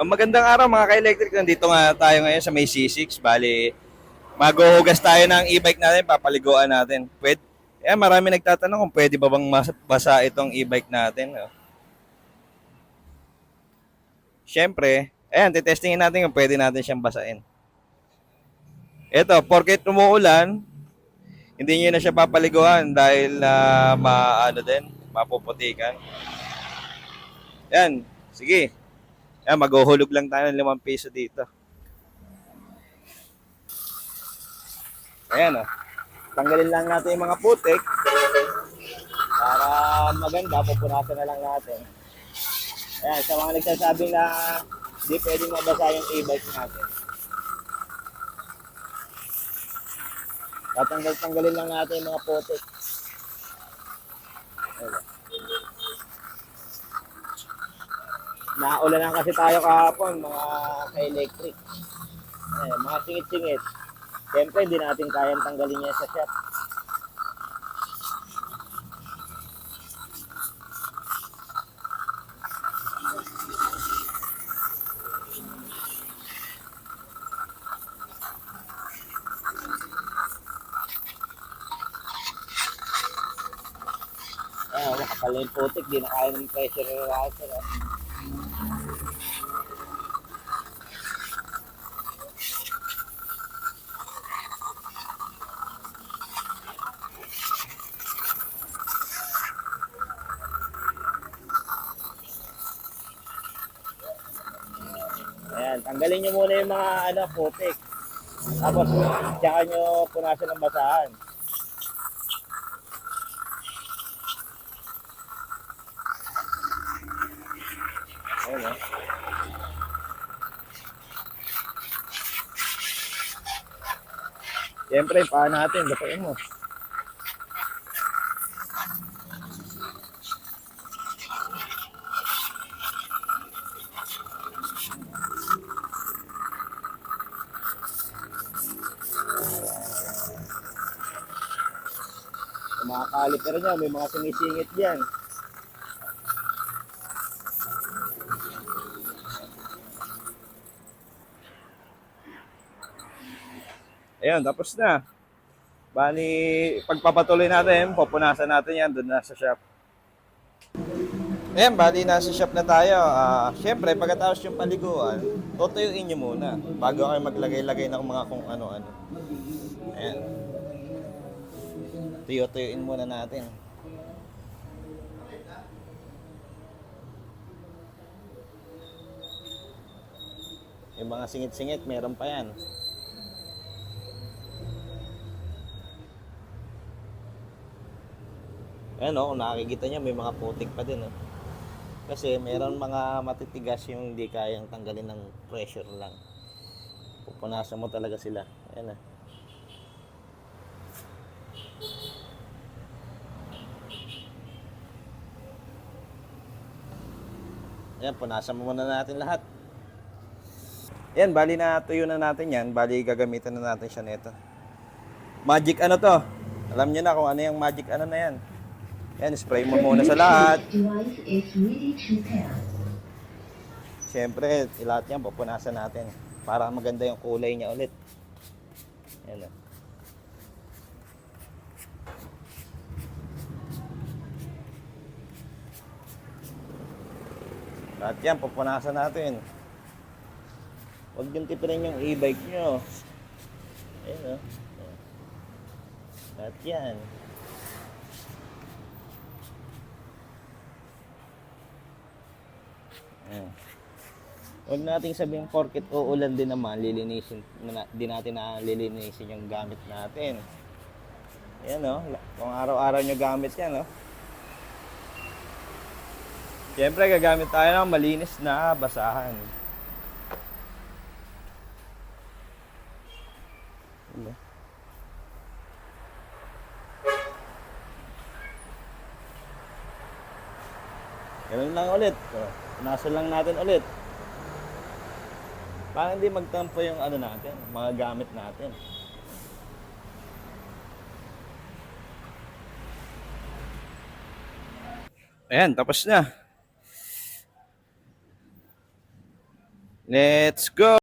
Magandang araw mga ka-electric. Nandito nga tayo ngayon sa may C6. Bali, maghuhugas tayo ng e-bike natin, papaliguan natin. Pwede, marami nagtatanong kung pwede ba bang basa itong e-bike natin. Oh. Siyempre, titestingin natin kung pwede natin siyang basain. Ito, porket umuulan, hindi nyo na siya papaliguan dahil maano din, mapuputikan. Yan, sige. Maghuhulog lang tayo ng 5 piso dito. Ayan, oh. Tanggalin lang natin yung mga putik para maganda, pupunasan na lang natin. Ayan, sa mga nagsasabing na di pwedeng mabasa yung e-bike natin. Tatanggalin lang natin yung mga putik. Ayan. Naulanan kasi tayo kahapon, mga ka-electric. Ayan, mga singit-singit. Siyempre, hindi natin kayang tanggalin yan sa shop. Ayan, makapala yung putik, di na kaya ng pressure relaxer. Ayan, tanggalin nyo muna yung mga putik. Tapos, tsaka nyo punasan ng basahan. Ayan, eh. Siyempre, paano natin, dapain mo. Yung mga caliper nyo, may mga sumisingit dyan. Ayan, tapos na. Bali, pagpapatuloy natin, pupunasan natin yan doon na sa shop. Ayan, bali nasa shop na tayo. Siyempre, pagkatapos yung paliguan, tutuyuin nyo muna bago kayo maglagay-lagay ng mga kung ano-ano. Ayan. Tuyuin muna natin. Yung mga singit-singit, meron pa yan. Ayan o, kung nakikita nyo, may mga putik pa din. Oh. Kasi meron mga matitigas yung hindi kayang tanggalin ng pressure lang. Pupunasan mo talaga sila. Ayan na. Ayan, punasan mo muna natin lahat. Ayan, bali na tuyo na natin yan. Bali gagamitan na natin siya nito. Magic ano to? Alam nyo na kung ano yung magic ano na yan. Yan, spray mo muna sa lahat. Siyempre, lahat yan pupunasan natin para maganda yung kulay niya ulit. Yan. Lahat yan pupunasan natin. Huwag yung tipirin yung e-bike nyo. Ayan o. Lahat yan. Huwag nating sabihin porket uulan din naman, lilinisin, di natin na lilinisin yung gamit natin. Ayan o, kung araw-araw nyo gamit yan o. Siyempre gagamit tayo ng malinis na basahan. Ganun lang ulit. Punasan lang natin ulit. Para hindi magtampo yung ano natin, mga gamit natin. Ayan, tapos na. Let's go!